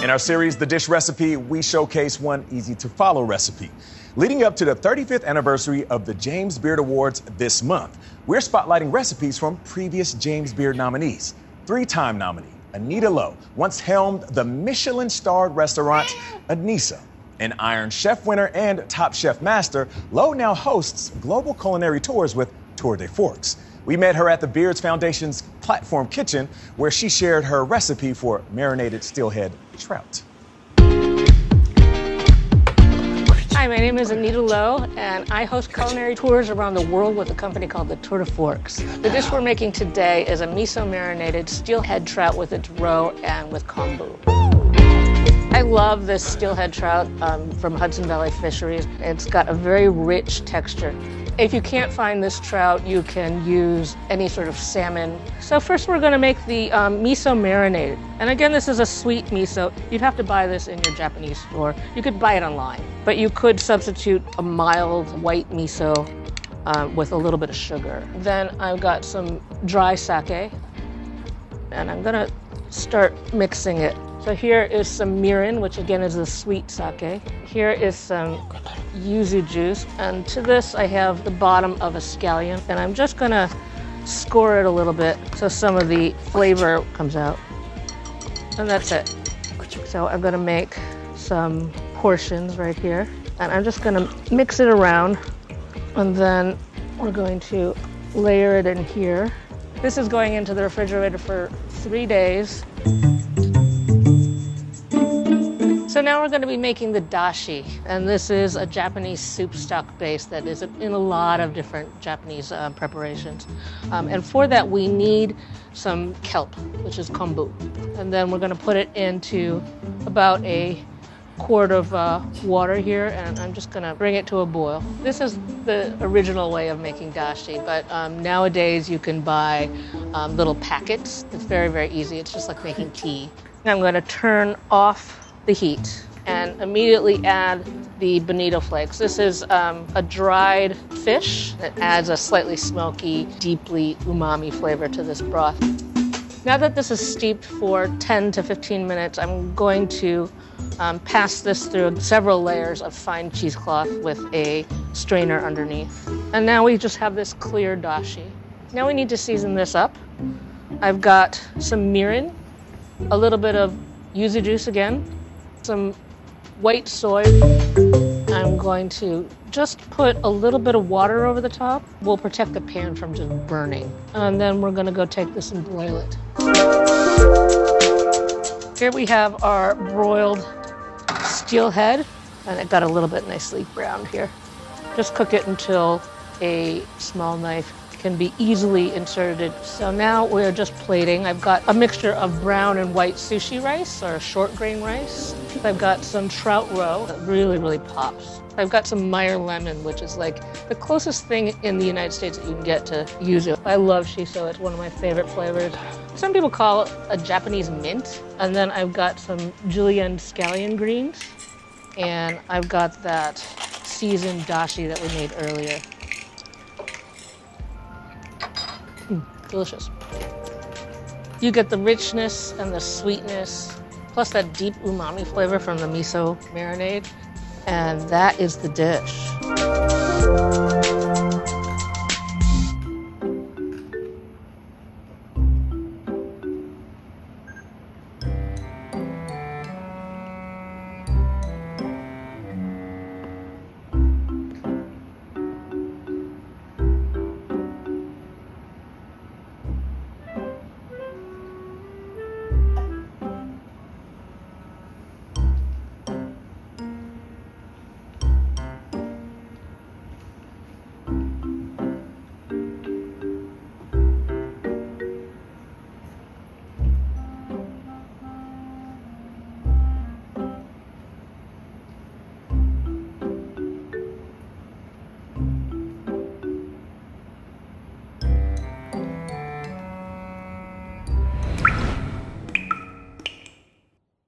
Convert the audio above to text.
In our series, The Dish Recipe, we showcase one easy-to-follow recipe. Leading up to the 35th anniversary of the James Beard Awards this month, we're spotlighting recipes from previous James Beard nominees. Three-time nominee Anita Lowe once helmed the Michelin-starred restaurant Anissa. An Iron Chef winner and Top Chef master, Lowe now hosts global culinary tours with Tour de Forks. We met her at the Beards Foundation's Platform Kitchen, where she shared her recipe for marinated steelhead trout. Hi, my name is Anita Lowe, and I host culinary tours around the world with a company called the Tour de Forks. The dish we're making today is a miso-marinated steelhead trout with its roe and with kombu. I love this steelhead trout from Hudson Valley Fisheries. It's got a very rich texture. If you can't find this trout, you can use any sort of salmon. So first we're gonna make the miso marinated. And again, this is a sweet miso. You'd have to buy this in your Japanese store. You could buy it online, but you could substitute a mild white miso with a little bit of sugar. Then I've got some dry sake, and I'm gonna start mixing it. So here is some mirin, which again is the sweet sake. Here is some yuzu juice, and to this I have the bottom of a scallion, and I'm just gonna score it a little bit so some of the flavor comes out. And that's it. So I'm gonna make some portions right here, and I'm just gonna mix it around, and then we're going to layer it in here. This is going into the refrigerator for 3 days. So now we're going to be making the dashi, and this is a Japanese soup stock base that is in a lot of different Japanese preparations. And for that we need some kelp, which is kombu. And then we're going to put it into about a quart of water here, and I'm just going to bring it to a boil. This is the original way of making dashi, but nowadays you can buy little packets. It's very, very easy. It's just like making tea. I'm going to turn off the heat and immediately add the bonito flakes. This is a dried fish that adds a slightly smoky, deeply umami flavor to this broth. Now that this is steeped for 10 to 15 minutes, I'm going to pass this through several layers of fine cheesecloth with a strainer underneath. And now we just have this clear dashi. Now we need to season this up. I've got some mirin, a little bit of yuzu juice again, some white soy. I'm going to just put a little bit of water over the top. We'll protect the pan from just burning. And then we're gonna go take this and broil it. Here we have our broiled steelhead, and it got a little bit nicely browned here. Just cook it until a small knife can be easily inserted. So now we're just plating. I've got a mixture of brown and white sushi rice, or short grain rice. I've got some trout roe that really, really pops. I've got some Meyer lemon, which is like the closest thing in the United States that you can get to yuzu. I love shiso, it's one of my favorite flavors. Some people call it a Japanese mint. And then I've got some julienne scallion greens. And I've got that seasoned dashi that we made earlier. Delicious. You get the richness and the sweetness, plus that deep umami flavor from the miso marinade, and that is the dish.